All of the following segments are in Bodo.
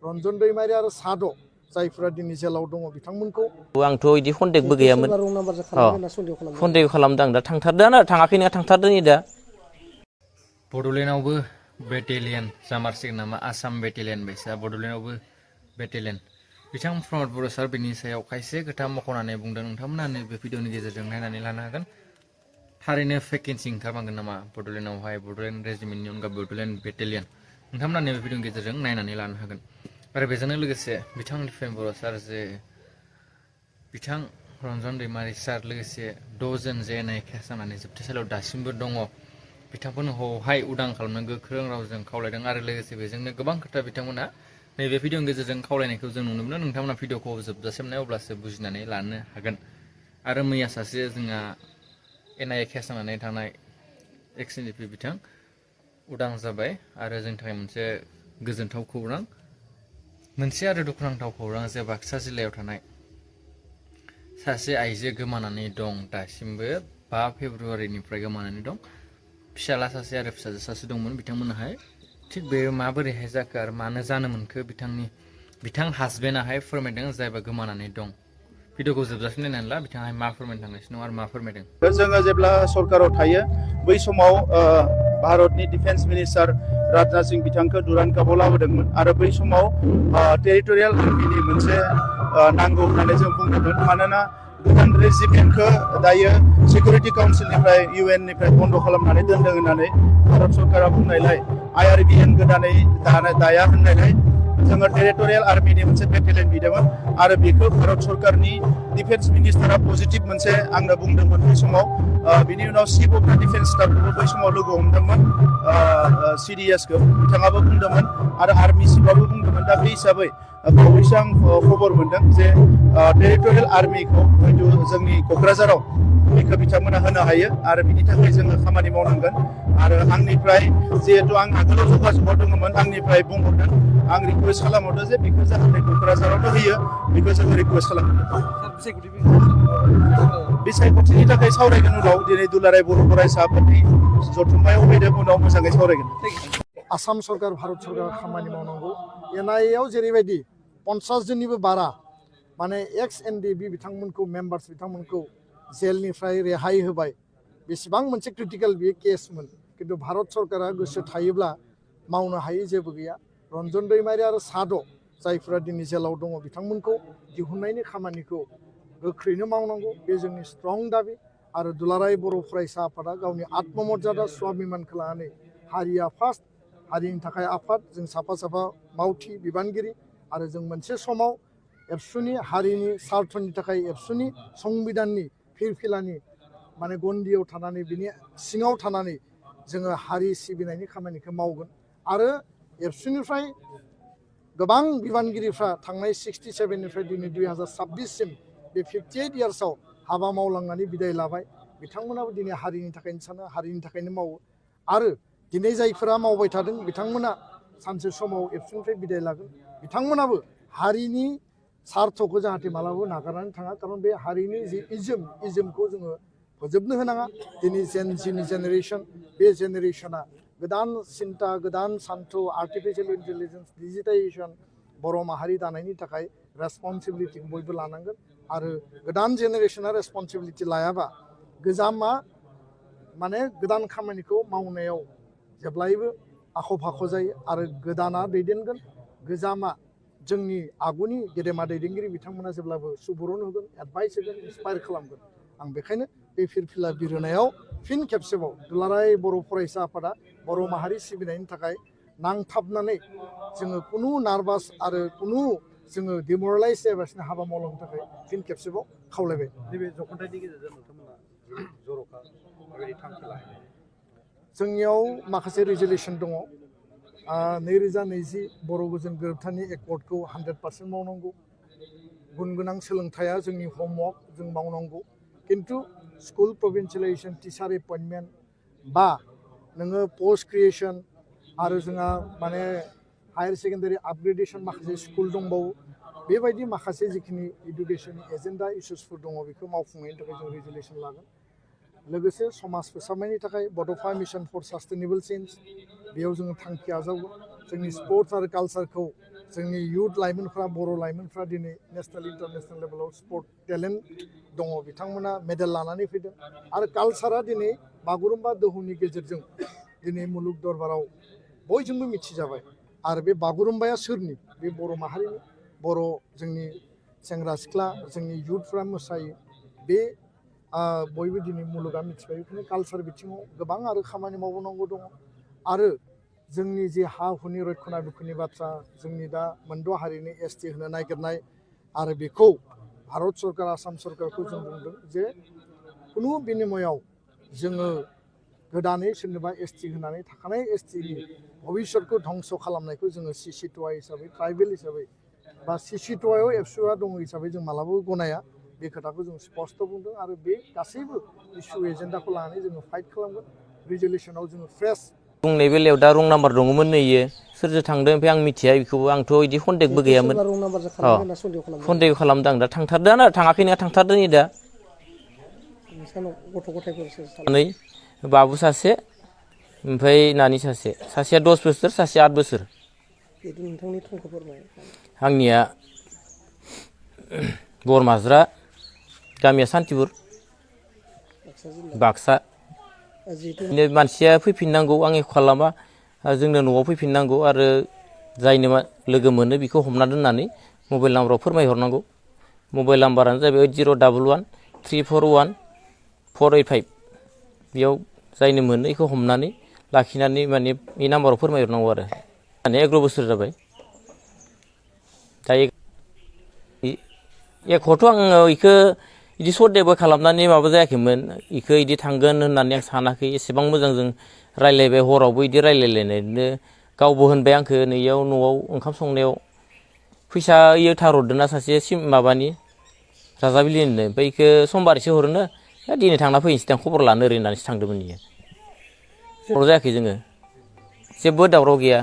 रन्जन दैमारी आरो साद' जायफोरा दिनै जेलाव दङ बिथांमोनखौ आंथ' इदि कन्टेक्टबो गैयामोन सन्देह खालामदों आं दा थांथारदों आरो थाङाखै नङा थांथारदों नै दा बड'लेण्डआवबो बेटेलियन जामारसिगोन नामा आसाम बेटेलियन बायसा बड'लेण्डआवबो बेटेलियन बिथां प्रमद बर' सार बेनि सायाव खायसे खोथा मख'नानै बुंदों नोंथांमोना बे भिडिअनि गेजेरजों नायनानै लानो हागोन थारैनो भेकेन्सि ओंखारबांगोन नामा बड'लेण्डआवहाय बड'लेण्ड रेजिमेन्टनि अनगा बड'लेण्ड बेटेलियन नोंथांमोना बे भिडिअनि गेजेरजों नायनानै लानो हागोन आरो बेजोंनो लोगोसे बिथां दिपेन बर' सार जे बिथां रन्जन दैमारी सार लोगोसे 10 जन जे एनआइ केस जानानै जोबथेसालियाव दासिमबो दङ बिथांमोनखौहाय उदां खालामनो गोख्रों रावजों खावलायदों आरो लोगोसे बेजोंनो गोबां खोथा बिथांमोना नैबे भिडिअनि गेजेरजों खावलायनायखौ जों नुनो मोनो नोंथांमोना भिडिअखौ जोबजासिम नाय अब्लासो बुजिनानै लानो हागोन आरो मैया सासे जोंहा एनआइए केस जानानै थानाय एक्स एनडिपि बिथां उदां जाबाय आरो जोंनि थाखाय मोनसे गोजोनथाव खौरां मोनसे आरो दुखुनांथाव खौरां जे बाक्सा जिल्लायाव थानाय सासे आइजो गोमानानै दं दासिमबो 5 फेब्रुवारिनिफ्राय गोमानानै दं फिसाला सासे आरो फिसाजो सासे दंमोन बिथांमोनाहाय थिग बे माबोरैहाय जाखो आरो मानो जानो मोनखो बिथां हासबेन्डआहाय फोरमायदों जायबा गोमानानै दं भिडिअखौ जोबजासिम नायनानै ला बिथाङा मा फोरमायनो थांगासिनो दं आरो मा फोरमायदों जोङो जेब्ला सरकाराव थायो बै समाव भारतनि डिफेन्स मिनिस्टार राजनाथ सिंह बिथांखौ दुरान कापाव लाबोदोंमोन आरो बै समाव टेरिटरियेल आर्मिनि मोनसे नांगौ होननानै जों बुंदोंमोन मानोना गोदान रेजिमेन्टखौ दायो सिकिउरिटि काउन्सिलनिफ्राय इउएननिफ्राय बन्द' खालामनानै दोनदों होननानै भारत सरकारा बुंनायलाय आईआरबिएन गोदानै दाया होननायलाय जोङो टेरिटरियेल आर्मिनि मोनसे बेटेलियन बिदोंमोन आरो बेखौ भारत सरकारनि डिफेन्स मिनिस्टारा पजिटिभ मोनसे आंनो बुंदोंमोन बै समाव बिनि उनाव चिफ अफ द डिफेन्स स्टाफखौबो बै समाव लोगो हमदोंमोन सिडिएसखौ बिथाङाबो बुंदोंमोन आरो आर्मि चिफआबो बुंदोंमोन दा बे हिसाबै बावैसो आं खबर मोनदों जे टेरिटरियेल आर्मिखौ हयथ' जोंनि क'क्राझाराव बेखौ बिथांमोना होनो हायो आरो बिनि थाखाय जोङो खामानि मावनांगोन आरो आंनिफ्राय जिहेतु आं आगोलाव जगाजगाव दङमोन आंनिफ्राय बुंहरदों आं रिकुवेस्ट खालामहरदों जे बेखौ जाहाथे क'क्राझारावनो होयो बेखौ जोङो रिकुवेस्ट खालामदों बिसायख'थिनि थाखाय सावरायगोन उनाव दिनै दुलाराय बर' फरायसा आफादनि जथुम्मायाव फैदों उनाव मोजाङै सावरायगोन आसाम सरकार भारत सरकार खामानि मावनांगौ एनआइएआव जेरैबायदि 50 जननिबो बारा माने एक्स एनडिबि बिथांमोनखौ मेम्बार्स बिथांमोनखौ जेलनिफ्राय रेहाय होबाय बेसेबां मोनसे क्रिटिकेल बे केसमोन किन्तु भारत सरकारा गोसो थायोब्ला मावनो हायै जेबो गैया रन्जन दैमारी आरो साद' जायफोरा दिनै जेलाव दङ बिथांमोनखौ दिहुननायनि खामानिखौ गोख्रैनो मावनांगौ बे जोंनि स्ट्रं दाबि आरो दुलाराय बर' फरायसा आफादा गावनि आत्ममर्यादा स्वाभिमानखौ लानानै हारिया फार्स्ट हारिनि थाखाय आफाद जों साफा साफा मावथि बिबानगिरि आरो जों मोनसे समाव एबसुनि हारिनि स्वार्थनि थाखाय एबसुनि संबिधाननि फिरफिलानि माने गन्दियाव थानानै बिनि सिङाव थानानै जोङो हारि सिबिनायनि खामानिखौ मावगोन आरो एबसुनिफ्राय गोबां बिबानगिरिफ्रा थांनाय 67निफ्राय दिनै 2026 सिम बे 58 इयार्सआव हाबा मावलांनानै बिदाय लाबाय बिथांमोनाबो दिनै हारिनि थाखायनो सानो हारिनि थाखायनो मावो आरो दिनै जायफोरा मावबाय थादों बिथांमोना सानसे समाव एबसुनिफ्राय बिदाय लागोन बिथांमोनाबो हारिनि स्वार्थखौ जाहाथे मालाबाबो नागारनानै थाङा खारन बे हारिनि जि इजमखौ जोङो फोजोबनो होनाङा दिनै जेनजिनि जेनेरेसन बे जेनेरेसना गोदान सिन्ता गोदान सान्थौ आर्टिफिशियेल इन्टेलिजेन्स डिजिटाइजेसन बर' माहारि दानायनि थाखाय रेसपन्सिबिलिटिखौ बयबो लानांगोन आरो गोदान जेनेरेसना रेसपन्सिबिलिटि लायाबा गोजामा माने गोदान खामानिखौ मावनायाव जेब्लायबो आख' फाख' जायो आरो गोदाना दैदेनगोन गोजामा जोंनि आगुनि गेदेमा दैदेनगिरि बिथांमोना जेब्लाबो सुबुरुन होगोन एडभाइस होगोन इन्सपायार खालामगोन आं बेखायनो बे फिरफिला बिरहोनायाव फिन खेबसेबाव दुलाराय बर' फरायसा आफादा बर' माहारि सिबिनायनि थाखाय नांथाबनानै जोङो कुनु नार्भास आरो कुनु जोङो डिमरेलाइज जायालासिनो हाबा मावलांनो थाखाय फिन खेबसेबाव खावलायबाय नैबे जख'न्थायनि गेजेरजों नोंथांमोना जर'खा माबायदि थांखि लायो जोंनियाव माखासे रिजुलेसन दङ 2020 बर' गोजोन गोरोबथानि एकर्डखौ 100% मावनांगौ गुन गोनां सोलोंथाइया जोंनि हमवर्क जों मावनांगौ किन्तु स्कुल प्रभिन्सियेलाइजेसन टिचार एपइन्टमेन्ट बा नोङो पोस्ट क्रिएसन आरो जोंहा माने हायार सेकेन्डारि आपग्रेडेसन माखासे स्कुल दंबावो बेबायदि माखासे जिखिनि इडुकेसन एजेन्डा इस्युसफोर दङ बेखौ मावफुंनायनि थाखाय जों रिजुलेसन लागोन लोगोसे समाज फोसाबनायनि थाखाय बड'फा मिशन फर सास्टेनेबल चेन्ज बेयाव जोङो थांखि आजावगोन जोंनि स्पर्ट्स आरो कालचारखौ जोंनि युथ लाइमोनफ्रा बर' लाइमोनफ्रा दिनै नेसनेल इन्टारनेसनेल लेभेलाव स्पर्ट टेलेन्ट दङ बिथांमोना मेडेल लानानै फैदों आरो कालसारा दिनै बागुरुम्बा दोहौनि गेजेरजों दिनै मुलुग दरबाराव बयजोंबो मिथिजाबाय आरो बे बागुरुम्बाया सोरनि बे बर' माहारिनि बर' जोंनि सेंग्रा सिख्ला जोंनि युथफ्रा मोसायो बे बयबो दिनै मुलुगा मिथिबाय बेखायनो कालसार बिथिङाव गोबां आरो खामानि मावनांगौ दङ आरो जोंनि जे हा हुनि रैखनाबेखननि बाथ्रा जोंनि दा मोनद' हारिनि एसटि होनो नागिरनाय आरो बेखौ भारत सरकार आसाम सरकारखौ जों बुंदों जे खुनु बिनिमयाव जोङो गोदानै सोरनोबा एसटि होनानै थाखानाय एसटिनि भबिष्यतखौ धंस खालामनायखौ जोङो सिसिटुवा हिसाबै ट्राइबेल हिसाबै बा सिसिटुवायाव एबसुआ दङ हिसाबै जों मालाबाबो गनाया बे खोथाखौ जों स्पष्ट बुंदों आरो बे गासैबो इस्यु एजेन्डाखौ लानानै जोङो फाइट खालामगोन रिजलिउसनाव जोङो फ्रेस बुंनाय बेलायाव दा रं नाम्बार दङमोन नै इयो सोरजों थांदों ओमफ्राय आं मिथिया बेखौबो आंथ' बिदि कन्टेक्टबो गैयामोन सन्देह खालामदों आं दा थांथारदों थाङाखै नङा थांथारदों नै दा नै बाबु सासे ओमफ्राय नानि सासेया 10 बोसोर सासेया 8 बोसोर आंनिया बरमाज्रा गामिया सान्तिपुर बाक्सा मानसिया फैफिननांगौ आं एख' खालामा जोंनो न'आव फैफिननांगौ आरो जायनो लोगो मोनो बेखौ हमना दोननानै मबाइल नाम्बाराव फोरमायहरनांगौ मबाइल नाम्बारानो जाबाय 8011341485 बेयाव जायनो मोनो बेखौ हमनानै लाखिनानै माने बे नाम्बाराव फोरमायहरनांगौ आरो माने 11 बोसोर जाबाय दा एख'थ' आङो बेखौ बिदि सन्देहबो खालामनानै माबा जायाखैमोन बेखौ बिदि थांगोन होननानै आं सानाखै एसेबां मोजां जों रायज्लायबाय हरावबो बिदि रायज्लायलायनायनो गावबो होनबाय आंखौ नैयाव न'आव ओंखाम संनायाव फैसा इयो थारहरदोंना सासे माबानि राजाबिलिनिनो ओमफ्राय बेखौ समबारैसो हरोनो दिनै थांना फैनोसै दां खबर लानो ओरै होननानैसो थांदोंमोन इयो दावराव जायाखै जोङो जेबो दावराव गैया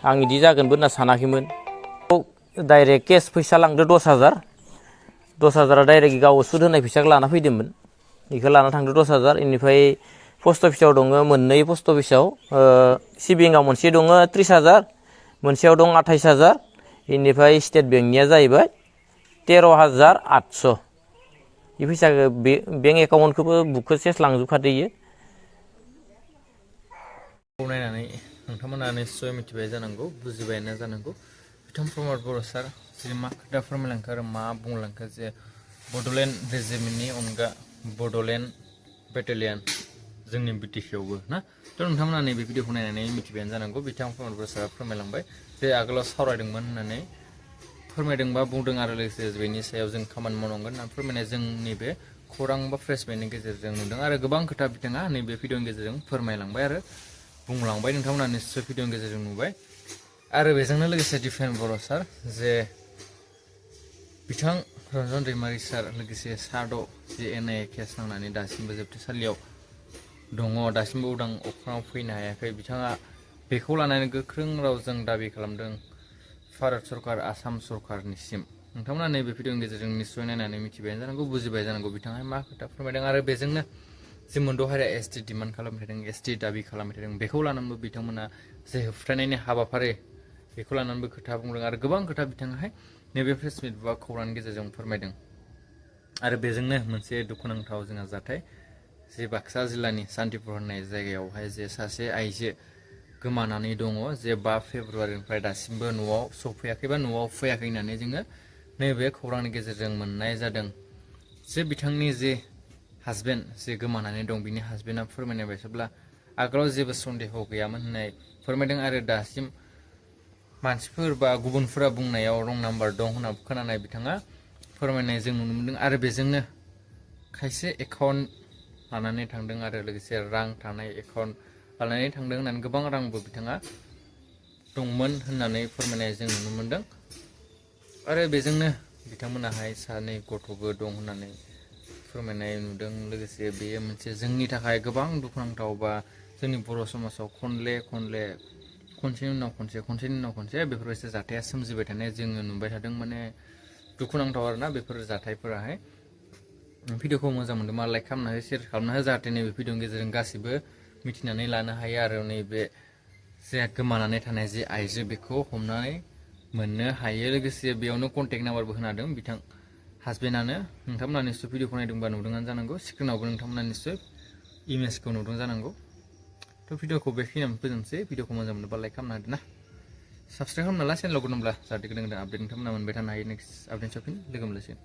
आं बिदि जागोनबो होनना सानाखैमोन डाइरेक्ट केस फैसा लांदो 10,000 डाइरेक्ट गाव सुद होनाय फैसाखौ लाना फैदोंमोन बेखौ लाना थांदो 10,000 बेनिफ्राय पस्ट अफिसाव दङ मोननै पस्ट अफिसाव सिबिङाव मोनसे दङ 30,000 मोनसेयाव दं 28,000 बेनिफ्राय स्टेट बेंकनिया जाहैबाय 13,800 बे फैसाखौ बेंक एकाउन्टखौबो बुकखौ सेस लांजोबखादो इयो नायनानै नोंथांमोना निस्सय मिथिबाय जानांगौ बुजिबायानो जानांगौ बिथां प्रमद बर' सार जि मा खोथा फोरमायलांखो आरो मा बुंलांखो जे बड'लेण्ड रेजिमेन्टनि अनगा बड'लेण्ड बेटेलियन जोंनि बिटिसिआवबो ना थ' नोंथांमोना नैबे भिडिअखौ नायनानै मिथिबायानो जानांगौ बिथां प्रमद बर' सारा फोरमायलांबाय जे आगोलाव सावरायदोंमोन होननानै फोरमायदोंबा बुंदों आरो लोगोसे बेनि सायाव जों खामानि मावनांगोन होनना फोरमायनाय जोंनि बे खौरां बा फ्रेसमेन्टनि गेजेरजों नुदों आरो गोबां खोथा बिथाङा नैबे भिडिअनि गेजेरजों फोरमायलांबाय आरो बुंलांबाय नोंथांमोना निस्सय भिडिअनि गेजेरजों नुबाय आरो बेजोंनो लोगोसे दिपेन बर' सार जे बिथां रन्जन दैमारि सार लोगोसे साद' जे NIA केस नांनानै दासिमबो जोबथेसालियाव दङ दासिमबो उदां अख्राङाव फैनो हायाखै बिथाङा बेखौ लानानै गोख्रों रावजों दाबि खालामदों भारत सरकार आसाम सरकारनिसिम नोंथांमोना नैबे भिडिअनि गेजेरजों निस्सय नायनानै मिथिबायानो जानांगौ बुजिबाय जानांगौ बिथाङा मा खोथा फोरमायदों आरो बेजोंनो जे मोनद' हारिया ST डिमान्ड खालामबाय थादों ST दाबि खालामबाय थादों बेखौ लानानैबो बिथांमोना जे होबथानायनि हाबाफारि बेखौ लानानैबो खोथा बुंदों आरो गोबां खोथा बिथाङाहाय नैबे प्रेस मिट बा खौरांनि गेजेरजों फोरमायदों आरो बेजोंनो मोनसे दुखुनांथाव जोंहा जाथाय जे बाक्सा जिल्लानि सान्तिपुर होननाय जायगायावहाय जे सासे आइजो गोमानानै दङ जे 5 फेब्रुवारिनिफ्राय दासिमबो न'आव सफैयाखै बा न'आव फैयाखै होननानै जोङो नैबे खौरांनि गेजेरजों मोननाय जादों जे बिथांनि जे हासबेन्ड जे गोमानानै दं बिनि हासबेन्डआ फोरमायनाय बायदिब्ला आगोलाव जेबो सन्देह गैयामोन होननाय फोरमायदों आरो दासिम मानसिफोर बा गुबुनफोरा बुंनायाव रं नाम्बार दं होनना खोनानाय बिथाङा फोरमायनाय जों नुनो मोनदों आरो बेजोंनो खायसे एकाउन्ट लानानै थांदों आरो लोगोसे रां थानाय एकाउन्ट लानानै थांदों होननानै गोबां रांबो बिथाङा दंमोन होननानै फोरमायनाय जों नुनो मोनदों आरो बेजोंनो बिथांमोनाहाय सानै गथ'बो दं होननानै फोरमायनाय नुदों लोगोसे बेयो मोनसे जोंनि थाखाय गोबां दुखुनांथाव बा जोंनि बर' समाजाव खनसेनि उनाव खनसे बेफोरबायदि जाथाया सोमजिबाय थानाय जोङो नुबाय थादों माने दुखुनांथाव आरोना बेफोर जाथायफोराहाय भिडिअखौ मोजां मोनदोंबा लाइक खालामना हो शेयार खालामना हो जाहाथे नैबे भिडिअनि गेजेरजों गासिबो मिथिनानै लानो हायो आरो नैबे जे गोमानानै थानाय जे आइजो बेखौ हमनानै मोननो हायो लोगोसे बेयावनो कन्टेक्ट नाम्बारबो होना दों बिथां हासबेन्डआनो नोंथांमोना निश्चय भिडिअखौ नायदोंबा नुदोंआनो जानांगौ स्क्रिनावबो नोंथांमोना निश्चय इमेजखौ नुदों जानांगौ थ' भिडिअखौ बेखिनियावनो फोजोबनोसै भिडिअखौ मोजां मोनोबा लाइक खालामना होदो ना साबसक्राइब खालामना ला चेनेलाव गोनांब्ला जाहाथे गोदान गोदान आपडेट नोंथांमोना मोनबाय थानो हायो नेक्स्ट आपडेट फिन लोगो मोनलायसिगोन